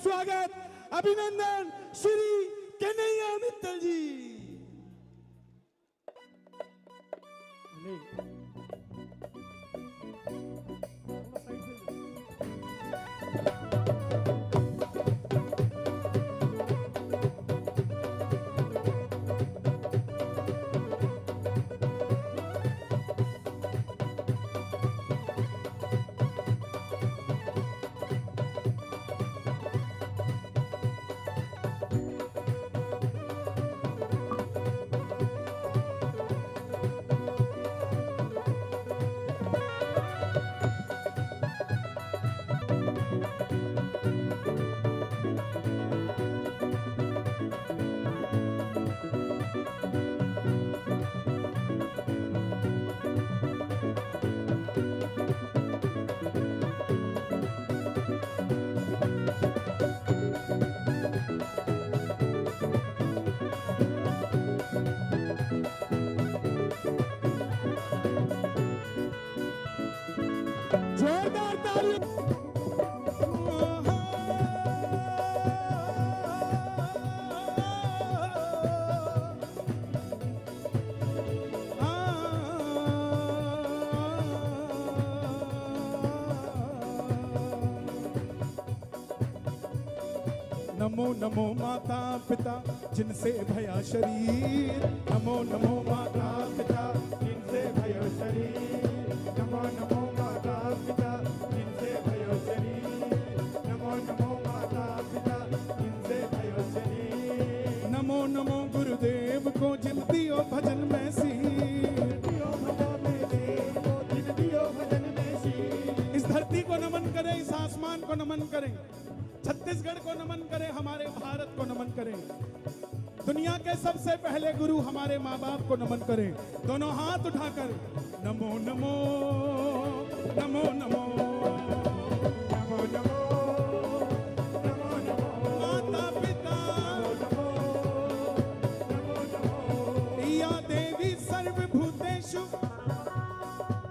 स्वागत, अभिनंदन श्री कन्हैया मित्तल जी। जोरदार ताली। नमो नमो माता पिता जिनसे भया शरीर, नमो नमो माता पिता जिनसे भयो शरीर, नमो नमो माता पिता जिनसे भयो शरीर, नमो नमो माता पिता जिनसे भयो शरीर, नमो नमो गुरुदेव को जिन दियो भजन में सीर, इस धरती को नमन करें, इस आसमान को नमन करें, छत्तीसगढ़ को नमन करें, हमारे भारत को नमन करें, दुनिया के सबसे पहले गुरु हमारे माँ बाप को नमन करें। दोनों हाथ उठाकर नमो नमो नमो नमो नमो नमो नमो नमो माता पिता या देवी सर्वभूतेषु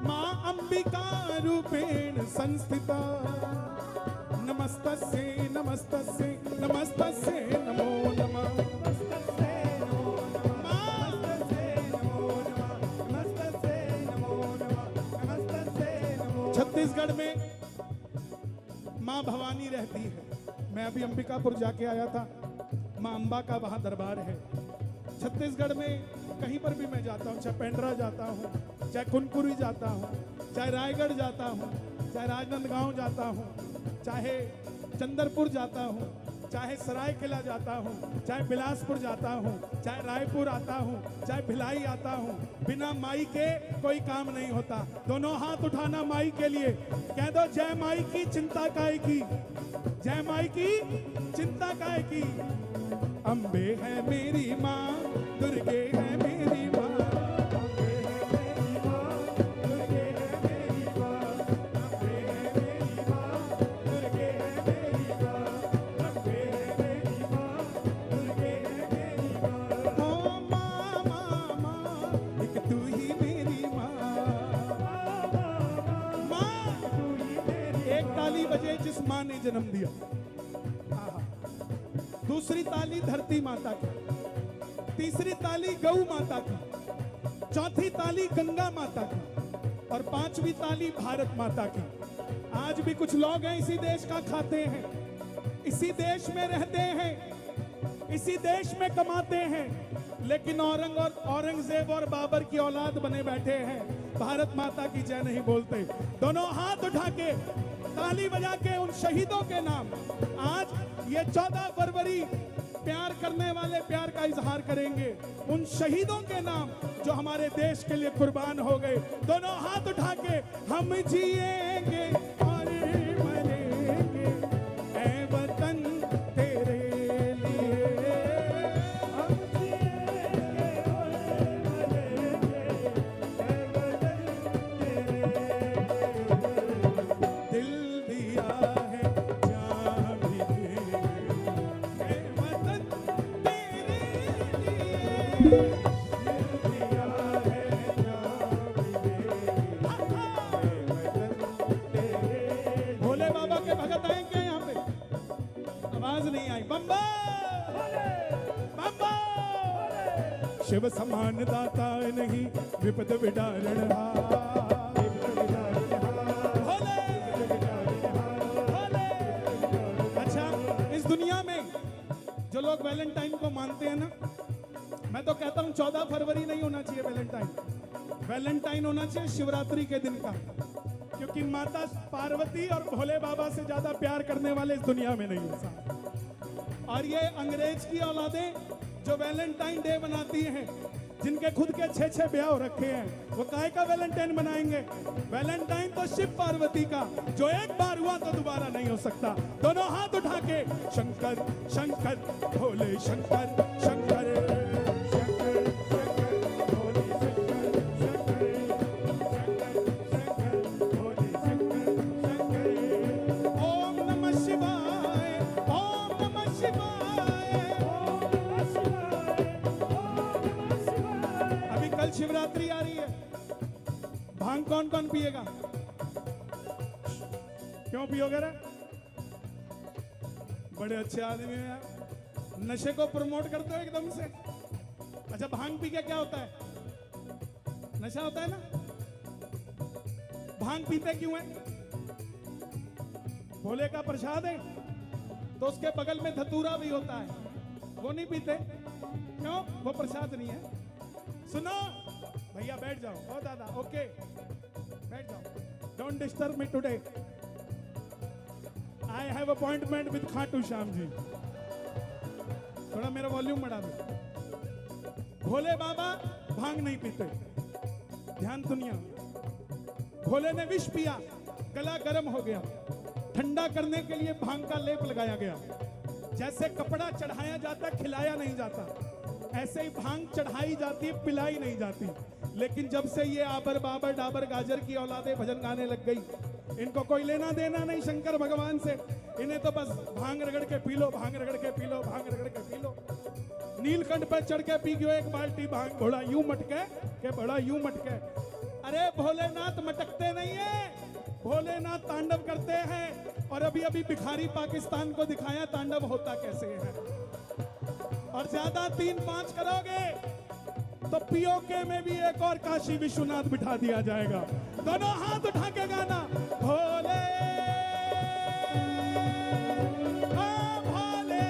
माँ अंबिका रूपेण संस्थिता, नमस्तस्यै नमस्तस्यै नमस्तस्यै नमो नमः, नमस्तस्यै नमो नमः, नमस्तस्यै नमो नमः, नमस्तस्यै नमो नमः, नमस्तस्यै नमो। छत्तीसगढ़ में माँ भवानी रहती है। मैं अभी अंबिकापुर जाके आया था, माँ अंबा का वहाँ दरबार है। छत्तीसगढ़ में कहीं पर भी मैं जाता हूँ, चाहे पेंड्रा जाता हूँ, चाहे कुनकुरी जाता हूँ, चाहे रायगढ़ जाता हूँ, चाहे राजनांदगांव जाता हूँ, चाहे चंदरपुर जाता हूँ, चाहे सरायकेला जाता हूँ, चाहे बिलासपुर जाता हूँ, चाहे रायपुर आता हूँ, चाहे भिलाई आता हूँ, बिना माई के कोई काम नहीं होता। दोनों हाथ उठाना माई के लिए, कह दो जय माई की चिंता काहे की, जय माई की चिंता काहे की। अम्बे है मेरी माँ, दुर्गे है मेरी माँ, जिस माँ ने जन्म दिया। दूसरी ताली धरती माता की, तीसरी ताली गौ माता की, चौथी ताली गंगा माता की और पांचवी ताली भारत माता की। आज भी कुछ लोग हैं इसी देश का खाते हैं, इसी देश में रहते हैं, इसी देश में कमाते हैं, लेकिन औरंगजेब और बाबर की औलाद बने बैठे हैं, भारत माता की जय नहीं बोलते। दोनों हाथ उठा के ताली बजा के उन शहीदों के नाम आज ये 14 फरवरी प्यार करने वाले प्यार का इजहार करेंगे, उन शहीदों के नाम जो हमारे देश के लिए कुर्बान हो गए। दोनों हाथ उठा के हम जिएंगे और मरेंगे ऐ वतन तेरे लिए, हम जिएंगे और मरेंगे ऐ वतन तेरे लिए, दिल दिया है जान भी देंगे ऐ वतन तेरे लिए। भोले बाबा के भगत आएंगे यहाँ पे, आवाज नहीं आई। बम्बा बम्बा। शिव समान दाता नहीं विपद विदारण भोले भोले। अच्छा, इस दुनिया में जो लोग वैलेंटाइन को मानते हैं ना, मैं तो कहता हूं 14 फरवरी नहीं होना चाहिए वैलेंटाइन। वैलेंटाइन होना चाहिए शिवरात्रि के दिन का, क्योंकि माता पार्वती और भोले बाबा से ज्यादा प्यार करने वाले इस दुनिया में नहीं है। और ये अंग्रेज की औलादें जो वैलेंटाइन डे बनाती हैं, जिनके खुद के 6-6 ब्याह हो रखे हैं, वो काहे का वैलेंटाइन बनाएंगे? वैलेंटाइन तो शिव पार्वती का, जो एक बार हुआ तो दोबारा नहीं हो सकता। दोनों हाथ उठा के शंकर शंकर भोले शंकर शंकर शंकर शंकर भोले शंकर शंकर भोले शंकर शंकर। ओम नमः शिवाय, ओम नमः शिवाय, ओम नमः शिवाय, ओम नमः शिवाय। अभी कल शिवरात्रि आ रही है, भांग कौन कौन पिएगा? क्यों पियोगे रे? बड़े अच्छे आदमी हैं यार, नशे को प्रमोट करते हो एकदम से। अच्छा, भांग पी के क्या होता है? नशा होता है ना। भांग पीते क्यों है? भोले का प्रसाद है, तो उसके बगल में धतूरा भी होता है, वो नहीं पीते। क्यों? वो प्रसाद नहीं है। सुनो भैया, बैठ जाओ। ओ दादा, ओके बैठ जाओ। Don't disturb me today, I have appointment with Khatu Shyam ji. थोड़ा मेरा वॉल्यूम बढ़ा दो। भोले बाबा भांग नहीं पीते, ध्यान सुनिए। भोले ने विष पिया, गला गर्म हो गया, ठंडा करने के लिए भांग का लेप लगाया गया। जैसे कपड़ा चढ़ाया जाता, खिलाया नहीं जाता, ऐसे ही भांग चढ़ाई जाती, पिलाई नहीं जाती। लेकिन जब से ये आबर बाबर डाबर गाजर की औलादे भजन गाने लग गई, इनको कोई लेना देना नहीं शंकर भगवान से। इन्हें तो बस भांग रगड़ के पी लो, भांग रगड़ के पी लो, भांग रगड़ के पी लो। नीलकंठ पर चढ़ के पी गयो एक बाल्टी भांग, घोड़ा यूं मटके के बड़ा यूं मटके। अरे भोलेनाथ मटकते नहीं है, भोलेनाथ तांडव करते हैं। और अभी अभी भिखारी पाकिस्तान को दिखाया तांडव होता कैसे है। और ज्यादा 3-5 करोगे तो पीओके में भी एक और काशी विश्वनाथ बिठा दिया जाएगा। दोनों हाथ उठा के गाना, भोले ओ भोले।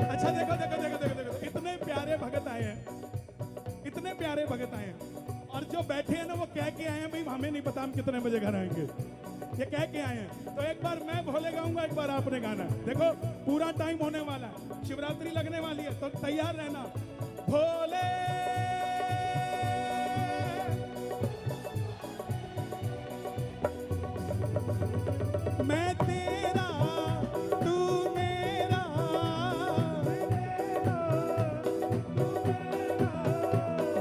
अच्छा देखो देखो देखो देखो देखो, इतने प्यारे भगत आए हैं, इतने प्यारे भगत आए हैं। और जो बैठे हैं ना, वो कह के आए हैं भाई हमें नहीं पता हम कितने बजे घर आएंगे, ये कह के आए हैं। तो एक बार मैं भोले गाऊंगा, एक बार आपने गाना। देखो पूरा टाइम होने वाला है, शिवरात्रि लगने वाली है, तो तैयार रहना। भोले मैं तेरा, तू मेरा,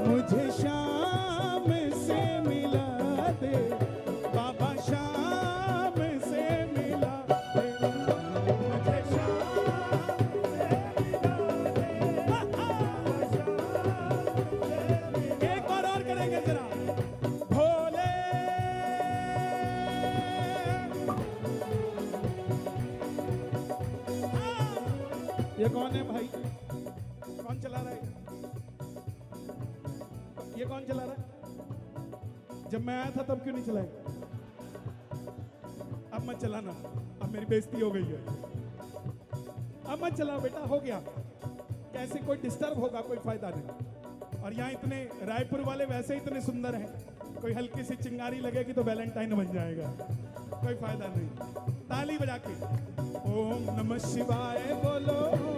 मुझे शाम से मिला दे बाबा, शाम से मिला दे, मुझे शाम से मिला दे। एक बार और करेंगे जरा, भोले ये कौन है भाई? कौन चला रहा है? ये कौन चला रहा है? जब मैं आया था तब क्यों नहीं चलाए? अब मत चलाना, अब मेरी बेइज्जती हो गई है। अब मत चलाओ बेटा, हो गया। कैसे कोई डिस्टर्ब होगा, कोई फायदा नहीं। और यहाँ इतने रायपुर वाले वैसे इतने सुंदर हैं, कोई हल्की सी चिंगारी लगेगी तो वैलेंटाइन बन जाएगा, कोई फायदा नहीं। ताली बजा के ओम नमः शिवाय बोलो, ओम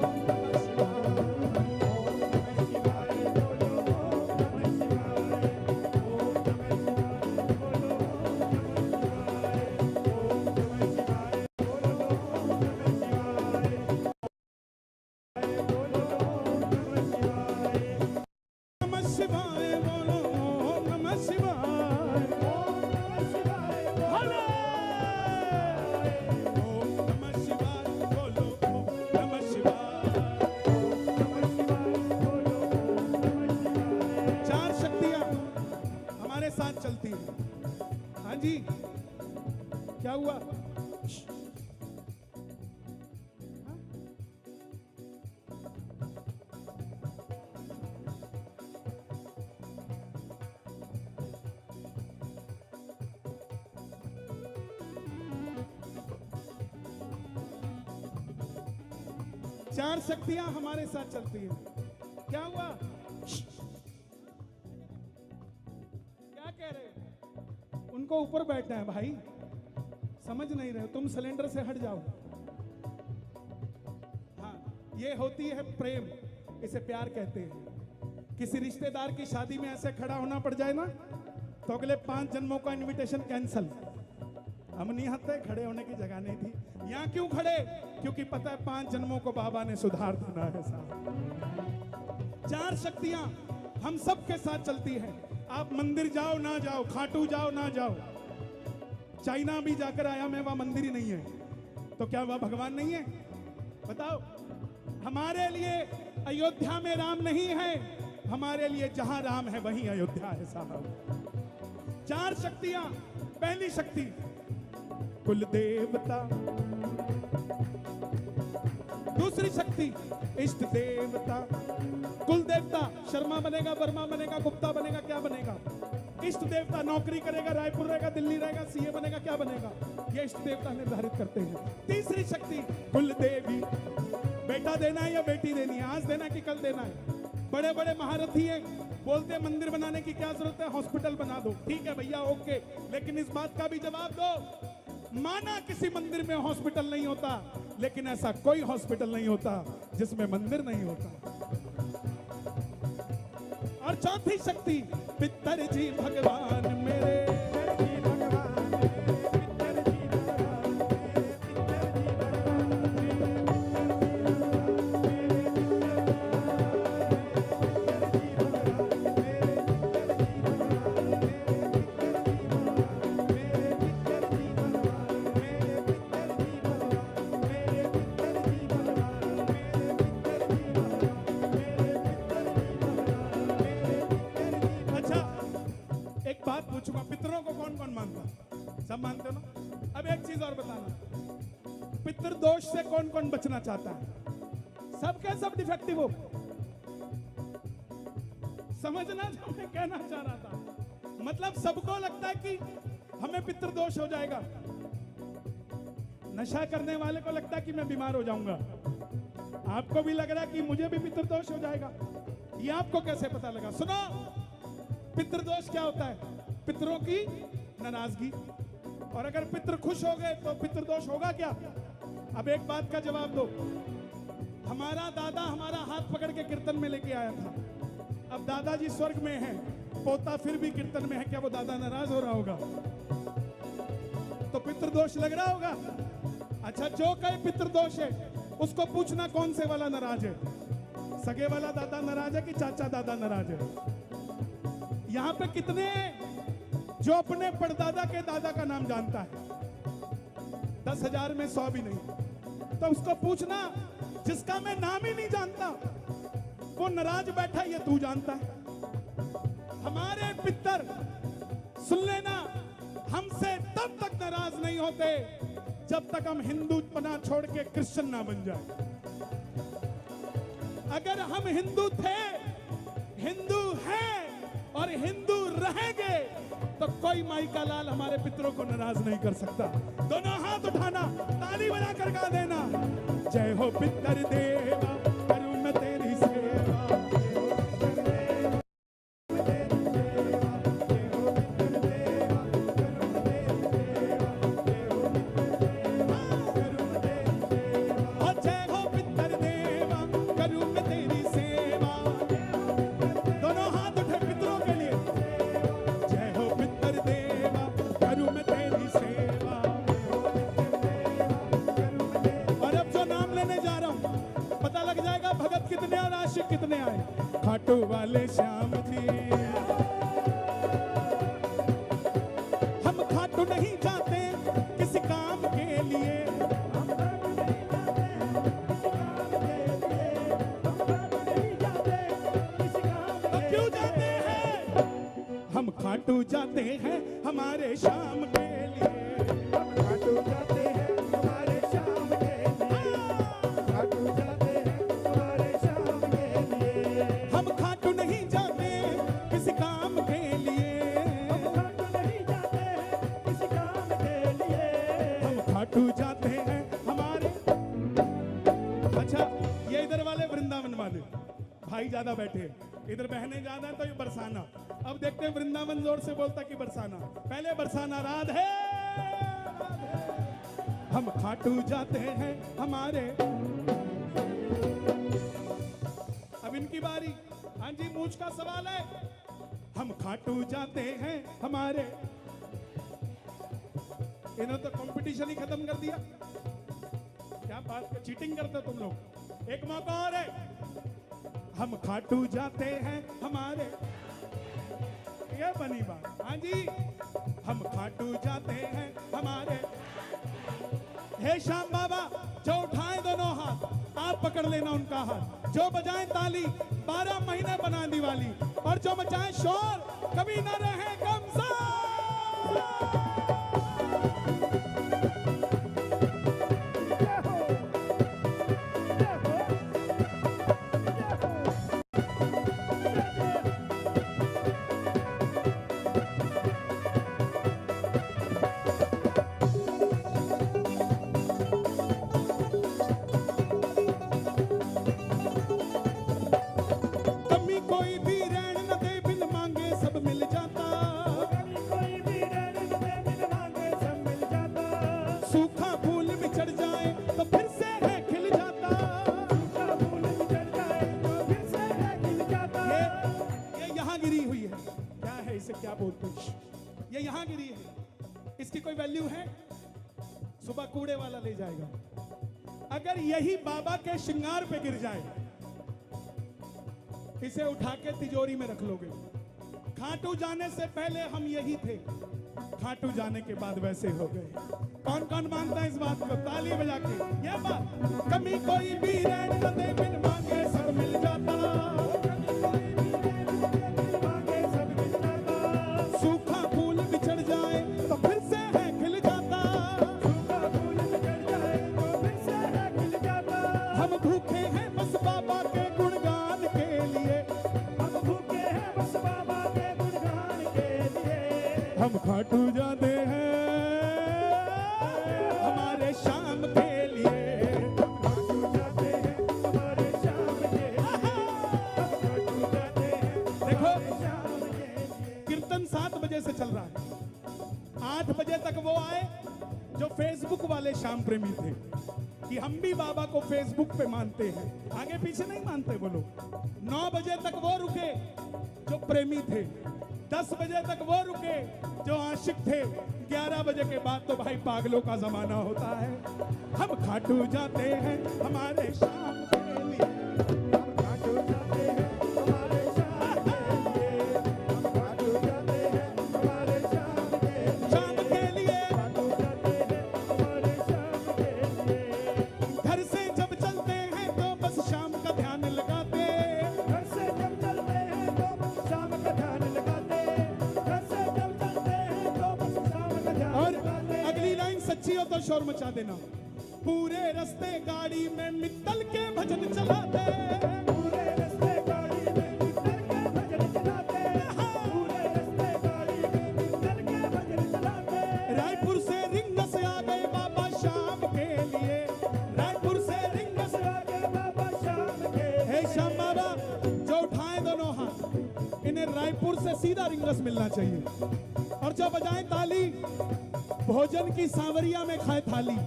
नमः शिवाय, ओम नमः शिवाय बोलो, ओम नमः शिवाय, ओम नमः शिवाय बोलो, ओम नमः शिवाय, ओम नमः शिवाय बोलो, ओम नमः शिवाय, नमः शिवाय बोलो, ओम नमः शिवाय, ओम नमः शिवाय बोलो, ओम नमः शिवाय बोलो, ओम नमः शिवाय। साथ चलती है। हाँ जी, क्या हुआ? हाँ? 4 शक्तियां हमारे साथ चलती हैं। क्या हुआ? क्या कह रहे हो? उनको ऊपर बैठना है भाई, समझ नहीं रहे हो तुम, सिलेंडर से हट जाओ। हाँ, ये होती है प्रेम, इसे प्यार कहते हैं। किसी रिश्तेदार की शादी में ऐसे खड़ा होना पड़ जाए ना, तो अगले 5 जन्मों का इनविटेशन कैंसल। हम नहीं आते, खड़े होने की जगह नहीं थी। यहाँ क्यों खड़े? क्योंकि पता है 5 जन्मों को बाबा ने सुधार देना है साहब। 4 शक्तियां हम सब के साथ चलती हैं। आप मंदिर जाओ ना जाओ, खाटू जाओ ना जाओ, चाइना भी जाकर आया मैं, वहां मंदिर ही नहीं है, तो क्या वह भगवान नहीं है? बताओ। हमारे लिए अयोध्या में राम नहीं है, हमारे लिए जहां राम है वहीं अयोध्या है साहब। 4 शक्तियां। पहली शक्ति कुल देवता, दूसरी शक्ति इष्ट देवता। कुल देवता शर्मा बनेगा, वर्मा बनेगा, गुप्ता बनेगा, क्या बनेगा? इष्ट देवता नौकरी करेगा, रायपुर रहेगा, दिल्ली रहेगा, सीए बनेगा, क्या बनेगा? ये इष्ट देवता निर्धारित करते हैं। तीसरी शक्ति कुल देवी, बेटा देना है या बेटी देनी है, आज देना है कि कल देना है। बड़े बड़े महारथी हैं, बोलते हैं मंदिर बनाने की क्या जरूरत है, हॉस्पिटल बना दो। ठीक है भैया, ओके, लेकिन इस बात का भी जवाब दो, माना किसी मंदिर में हॉस्पिटल नहीं होता, लेकिन ऐसा कोई हॉस्पिटल नहीं होता जिसमें मंदिर नहीं होता। और चौथी शक्ति पितर जी भगवान मेरे, पितरों को कौन कौन मानता? सब मानते हो ना? अब एक चीज और बताना, पितृ दोष से कौन कौन बचना चाहता है? सब के सब डिफेक्टिव हो? समझना जो मैं कहना चाह रहा था, मतलब सबको लगता है कि हमें पितृ दोष हो जाएगा। नशा करने वाले को लगता है कि मैं बीमार हो जाऊंगा, आपको भी लग रहा है कि मुझे भी पितृ दोष हो जाएगा। ये आपको कैसे पता लगा? सुनो, पितृ दोष क्या होता है? पितरों की नाराजगी। और अगर पितर खुश हो गए तो पितृ दोष होगा क्या? अब एक बात का जवाब दो, हमारा दादा हमारा हाथ पकड़ के कीर्तन में लेके आया था, अब दादाजी स्वर्ग में हैं, पोता फिर भी कीर्तन में है, क्या वो दादा नाराज हो रहा होगा? तो पितृ दोष लग रहा होगा। अच्छा, जो कहे पितृ दोष है उसको पूछना कौन से वाला नाराज है, सगे वाला दादा नाराज है कि चाचा दादा नाराज है? यहां पे कितने जो अपने परदादा के दादा का नाम जानता है? 10,000 में 100 भी नहीं। तो उसको पूछना, जिसका मैं नाम ही नहीं जानता वो नाराज बैठा, ये तू जानता है? हमारे पितर, सुन लेना, हमसे तब तक नाराज नहीं होते जब तक हम हिंदू बना छोड़ के क्रिश्चियन ना बन जाए। अगर हम हिंदू थे, हिंदू हैं और हिंदू रहेंगे तो कोई माई का लाल हमारे पितरों को नाराज नहीं कर सकता। दोनों हाथ उठाना, ताली बजाकर गा देना, जय हो पितर देवा, करूं मैं तेरी सेवा। कितने आए? खाटू वाले श्याम जी, हम खाटू नहीं जाते किसी काम के लिए, तो क्यों जाते हैं? हम खाटू जाते हैं हमारे शाम के लिए, हम खाटू जाते हैं हमारे शाम के लिए, खाटू जाते हैं हमारे शाम के लिए। हम खाटू नहीं जाते किसी काम के लिए, हम खाटू नहीं जाते किसी काम के लिए, हम खाटू जाते हैं हमारे। अच्छा, ये इधर वाले वृंदावन वाले भाई ज्यादा बैठे हैं, इधर बहनें ज्यादा हैं तो ये बरसाना। अब देखते हैं वृंदावन जोर से बोलता कि बरसाना। पहले बरसाना राधे हम खाटू जाते हैं हमारे। अब इनकी बारी। हाँ जी, मूछ का सवाल है। हम खाटू जाते हैं हमारे। इन्होंने तो कंपटीशन ही खत्म कर दिया। क्या बात है, चीटिंग करते हो तुम लोग। एक मौका और है। हम खाटू जाते हैं हमारे। ये बनी बात। हाँ जी, हम खाटू जाते हैं हमारे। हे श्याम बाबा, जो उठाए दोनों हाथ, आप पकड़ लेना उनका हाथ। जो बजाएं ताली, 12 महीने बना दिवाली। और जो मचाएं शोर, कभी न रहे गमसा। कोई भी रहन न दे, बिन मांगे सब मिल जाता। कोई भी रहन न दे, बिन मांगे सब मिल जाता। सूखा फूल बिछड़ जाए तो फिर से है खिल जाता। सूखा फूल बिछड़ जाए तो फिर से है खिल जाता। ये यहाँ गिरी हुई है। क्या है इसे, क्या बोलते हैं? ये यहाँ गिरी है, इसकी कोई वैल्यू है? सुबह कूड़े वाला ले जाएगा। अगर यही बाबा के श्रृंगार पे गिर जाए, इसे उठा के तिजोरी में रख लोगे। खाटू जाने से पहले हम यही थे, खाटू जाने के बाद वैसे हो गए। कौन कौन मानता है इस बात को? ताली बजा के। ये बात, कमी कोई भी रहन न दे, बिन मांगे सब मिल जाता। सूखा फूल बिछड़ जाए तो फिर से है खिल जाता। सूखा फूल बिछड़ जाए तो फिर से है खिल जाता। हम भूखे हैं बस बाबा के गुणगान के लिए। हम भूखे हैं बस बाबा के गुणगान के लिए। हम खाटू जाते हैं हमारे शाम के लिए। हम खाटू जाते हैं हमारे शाम के लिए। हम खाटू जाते हैं देखो, हमारे शाम के लिए। कीर्तन 7 बजे से चल रहा है। 8 बजे तक वो आए जो फेसबुक वाले श्याम प्रेमी थे, कि हम भी बाबा को फेसबुक पे मानते हैं, आगे पीछे नहीं मानते वो लोग। 9 बजे तक वो रुके जो प्रेमी थे। 10 बजे तक वो रुके जो आशिक थे। 11 बजे के बाद तो भाई पागलों का जमाना होता है। हम खाटू जाते हैं हमारे शाम के लिए। हम खाटू जाते हैं हमारे शाम के लिए। हम खाटू जाते हैं हमारे शाम के लिए। शाम के लिए खाटू जाते हैं हमारे शाम के लिए। घर से जब चलते हैं तो बस शाम का ध्यान लगाते। घर से जब चलते हैं तो बस शाम का ध्यान लगाते। घर से जब चलते हैं तो बस शाम का ध्यान और लगाते। अगली लाइन सच्ची हो तो शोर मचा देना। पूरे रास्ते गाड़ी में मित्तल के भजन चलाते। पूरे रास्ते गाड़ी में मित्तल के भजन चलाते। पूरे रास्ते गाड़ी में मित्तल के भजन चलाते। रायपुर से रिंग से आ गए बाबा शाम के लिए। रायपुर से रिंग से आ गए बाबा शाम के। हे श्याम बाबा, जो उठाए दोनों हाथ, इन्हें रायपुर से सीधा रिंगस मिलना चाहिए। और जो बजाएं ताली, भोजन की सांवरिया में खाए थाली।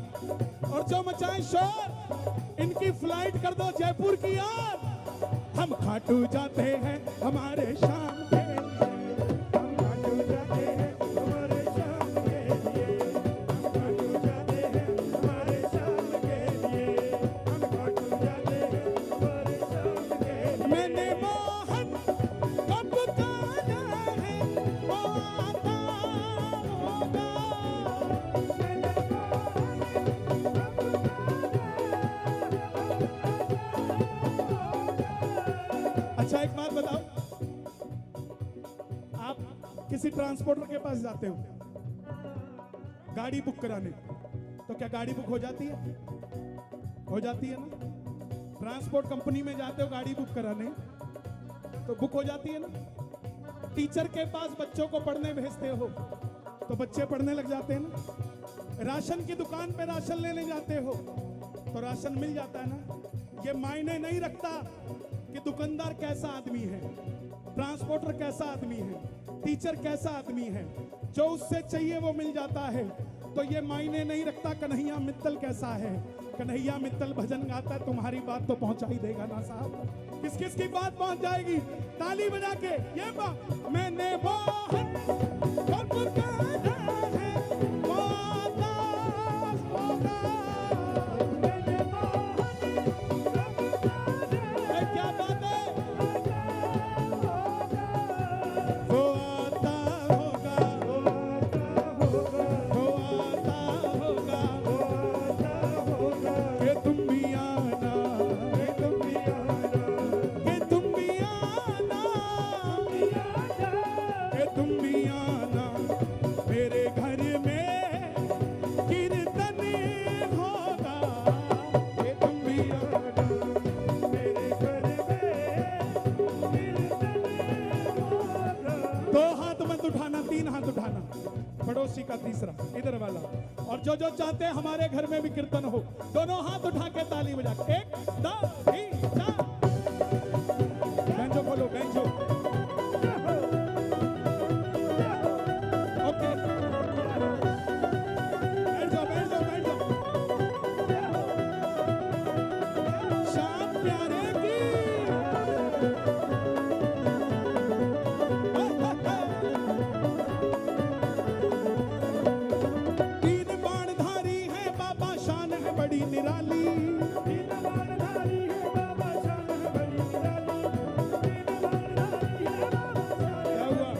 और जो मचाएं शोर, इनकी फ्लाइट कर दो जयपुर की ओर। हम खाटू जाते हैं हमारे शाम के लिए। हम खाटू जाते हैं हमारे शाम के लिए। हम खाटू जाते हैं हमारे शाम के लिए। हम खाटू जाते हैं हमारे शाम के लिए। मैंने मोहन कब गाना है, वो आता होगा। मैंने अच्छा, एक बात बताओ, आप किसी ट्रांसपोर्टर के पास जाते हो गाड़ी बुक कराने, तो क्या गाड़ी बुक हो जाती है? हो जाती है ना। ट्रांसपोर्ट कंपनी में जाते हो गाड़ी बुक कराने, तो बुक हो जाती है ना। टीचर के पास बच्चों को पढ़ने भेजते हो, तो बच्चे पढ़ने लग जाते हैं ना। राशन की दुकान पे राशन लेने जाते हो, तो राशन मिल जाता है ना। ये मायने नहीं रखता कि दुकानदार कैसा आदमी है, ट्रांसपोर्टर कैसा आदमी है, टीचर कैसा आदमी है, जो उससे चाहिए वो मिल जाता है। तो ये मायने नहीं रखता कन्हैया मित्तल कैसा है। कन्हैया मित्तल भजन गाता है, तुम्हारी बात तो पहुंचा ही देगा ना साहब। किस किस की बात पहुंच जाएगी? ताली बजा के ये बात मैंने मोहन कब कहना है, वादा होगा। मैंने मोहन कब कहना है, क्या बात है, वो आता होगा, वो आता होगा, कि तुम भी आना, कि तुम भी आना, कि तुम भी आना, कि तुम भी आना मेरे घर में कीर्तन होगा, कि तुम भी आना मेरे घर में कीर्तन होगा। दो हाथ मत उठाना, तीन हाथ उठाना, पड़ोसी का तीसरा इधर वाला। और जो जो चाहते हैं हमारे घर में भी कीर्तन हो, दोनों हाथ उठा के ताली बजा के 1 2 3 4। बैंजो खोलो, बैंजो। ओके, बैठ जाओ, बैठ जाओ, बैठ जाओ। शाम प्यारे की तीन बाणधारी है बाबा, शान है बड़ी निराली। तीन बाणधारी है बाबा, शान है बड़ी निराली। तीन बाणधारी है बाबा। क्या हुआ?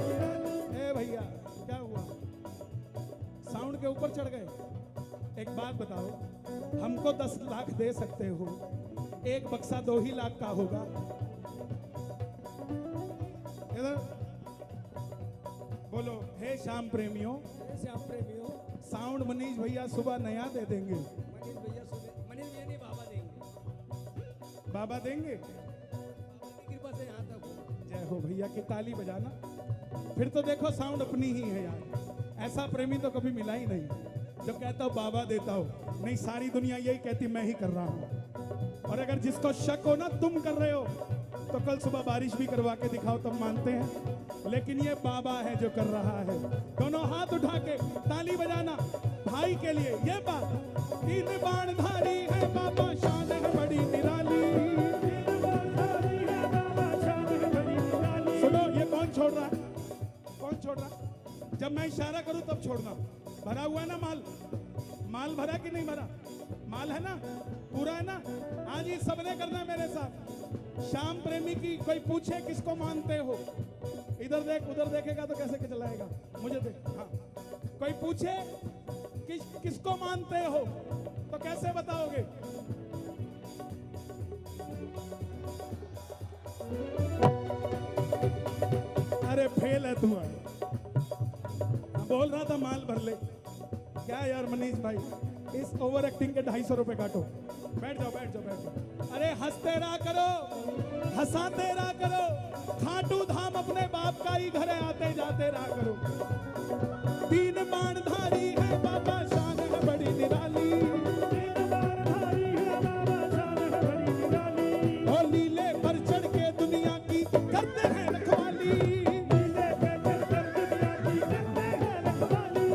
ए भैया क्या हुआ? साउंड के ऊपर चढ़ गए। एक बात बताओ, हमको 10 लाख दे सकते हो, एक बक्सा 2 ही लाख का होगा। इधर बोलो, हे श्याम प्रेमियों, श्याम प्रेमियों, साउंड मनीष भैया सुबह नया दे देंगे। मनीष भैया सुबह, मनीष भैया नहीं बाबा देंगे। बाबा देंगे। बाबा की कृपा से यहाँ तक हो। जय हो भैया की ताली बजाना। फिर तो देखो साउंड अपनी ही है यार। ऐसा प्रेमी तो कभी मिला ही नहीं जो कहता हो बाबा देता हो। नहीं, सारी दुनिया यही कहती मैं ही कर रहा हूँ। और अगर जिसको शक हो ना तुम कर रहे हो, तो कल सुबह बारिश भी करवा के दिखाओ तब मानते हैं। लेकिन ये बाबा है जो कर रहा है। दोनों हाथ उठा के ताली बजाना भाई के लिए। ये बात, तीन बाणधारी है बाबा, शान है बड़ी निराली। तीन बाणधारी है बाबा, शान है बड़ी निराली। सुनो, ये कौन छोड़ रहा है? कौन छोड़ रहा है? जब मैं इशारा करूं तब छोड़ना। भरा हुआ है ना माल? माल भरा कि नहीं भरा? माल है ना, पूरा है ना? आज ये सबने करना है मेरे साथ। श्याम प्रेमी की कोई पूछे किसको मानते हो, इधर देख, उधर देखेगा तो कैसे चलाएगा? मुझे देख। हाँ, कोई पूछे किसको मानते हो तो कैसे बताओगे? अरे फेल है तू। बोल रहा था माल भर ले। क्या यार मनीष भाई, इस ओवर एक्टिंग के 250 रुपए काटो। बैठ जाओ, बैठ जाओ, बैठ जाओ। अरे हंसते रहा करो, हंसाते रहा करो। खाटू धाम अपने बाप का ही घर है, आते जाते रहा करो। तीन बाणधारी है बाबा, शान है बड़ी निराली। तीन बाणधारी है बाबा, शान है बड़ी निराली। और लीले पर चढ़ के दुनिया की करते हैं रखवाली। लीले पे चढ़ कर दुनिया की करते हैं रखवाली।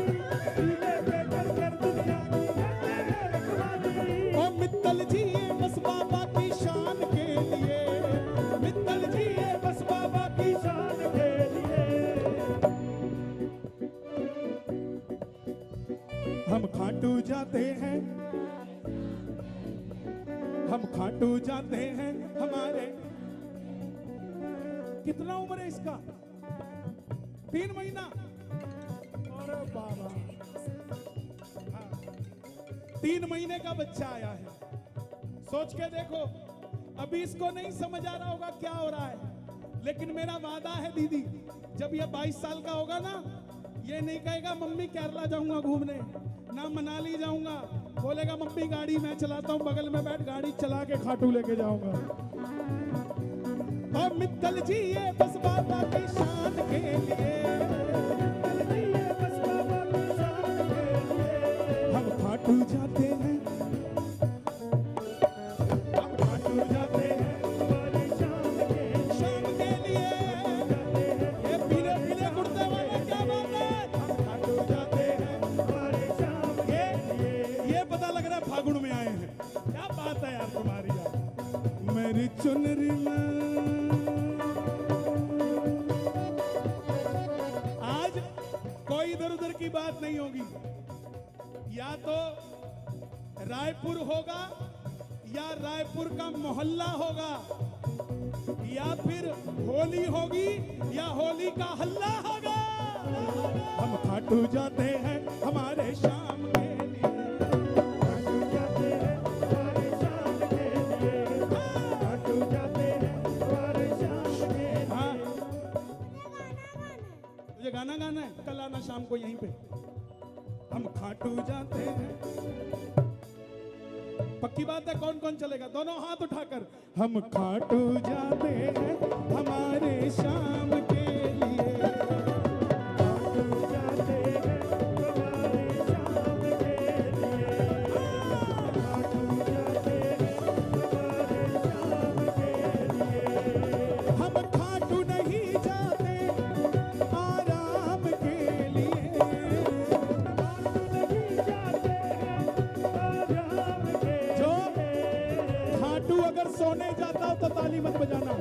लीले पे चढ़ कर दुनिया की करते हैं रखवाली। ओ मित्तल जी ये बस बाबा की शान के लिए। मित्तल जी ये बस बाबा की शान के लिए। हम खाटू जाते हैं, हम खाटू जाते हैं। हमारे कितना उम्र है इसका? 3 महीना। अरे बाबा, हाँ, 3 महीने का बच्चा आया है। सोच के देखो, अभी इसको नहीं समझ आ रहा होगा क्या हो रहा है, लेकिन मेरा वादा है दीदी, जब ये 22 साल का होगा ना, ये नहीं कहेगा मम्मी केरला जाऊंगा घूमने, ना मनाली जाऊंगा, बोलेगा मम्मी गाड़ी मैं चलाता हूँ, बगल में बैठ, गाड़ी चला के खाटू लेके जाऊंगा। और मित्तल जी ये बस बाबा की शान के लिए, हम खाटू जाते हैं, हम खाटू जाते हैं हमारे शाम के शाम के लिए। ये पीले पीले कुर्ते वाले क्या बात है, हम खाटू जाते हैं हमारे शाम के लिए। ये पता लग रहा है फागुन में आए हैं। क्या बात है यार तुम्हारी यार। मेरी चुनरी में आज कोई इधर उधर की बात नहीं होगी, या तो रायपुर होगा या रायपुर का मोहल्ला होगा, या फिर होली होगी या होली का हल्ला होगा। हम खाटू जाते हैं हमारे शाम के लिए, खाटू जाते हैं हमारे शाम के लिए। खाटू जाते हैं हमारे शाम के लिए। हाँ मुझे गाना गाना है, कल आना शाम को यहीं पे। हम खाटू जाते हैं, पक्की बात है। कौन कौन चलेगा, दोनों हाथ उठाकर। हम खाटू जाते हैं हमारे शाम के लिए, खाटू जाते हैं हमारे शाम के लिए। खाटू जाते हैं हमारे शाम के लिए। हम खाटू नहीं जाते आराम के लिए। खाटू नहीं जाते हैं आराम के जो लिए। खाटू अगर सोने जाता हो तो ताली मत बजाना,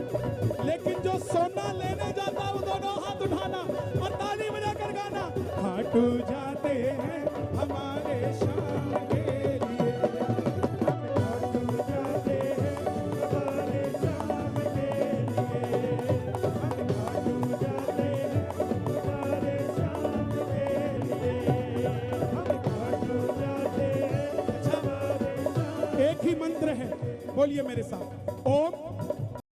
लेकिन जो सोना लेने जाता हो दोनों हाथ उठाना और ताली बजाकर गाना। खाटू जाते हैं हमारे शाम के लिए, हम खाटू जाते हैं हमारे शाम के लिए। हम खाटू जाते हैं हमारे शाम के लिए। हम खाटू जाते हैं हमारे शाम। एक ही मंत्र है, बोलिए मेरे साथ। ओम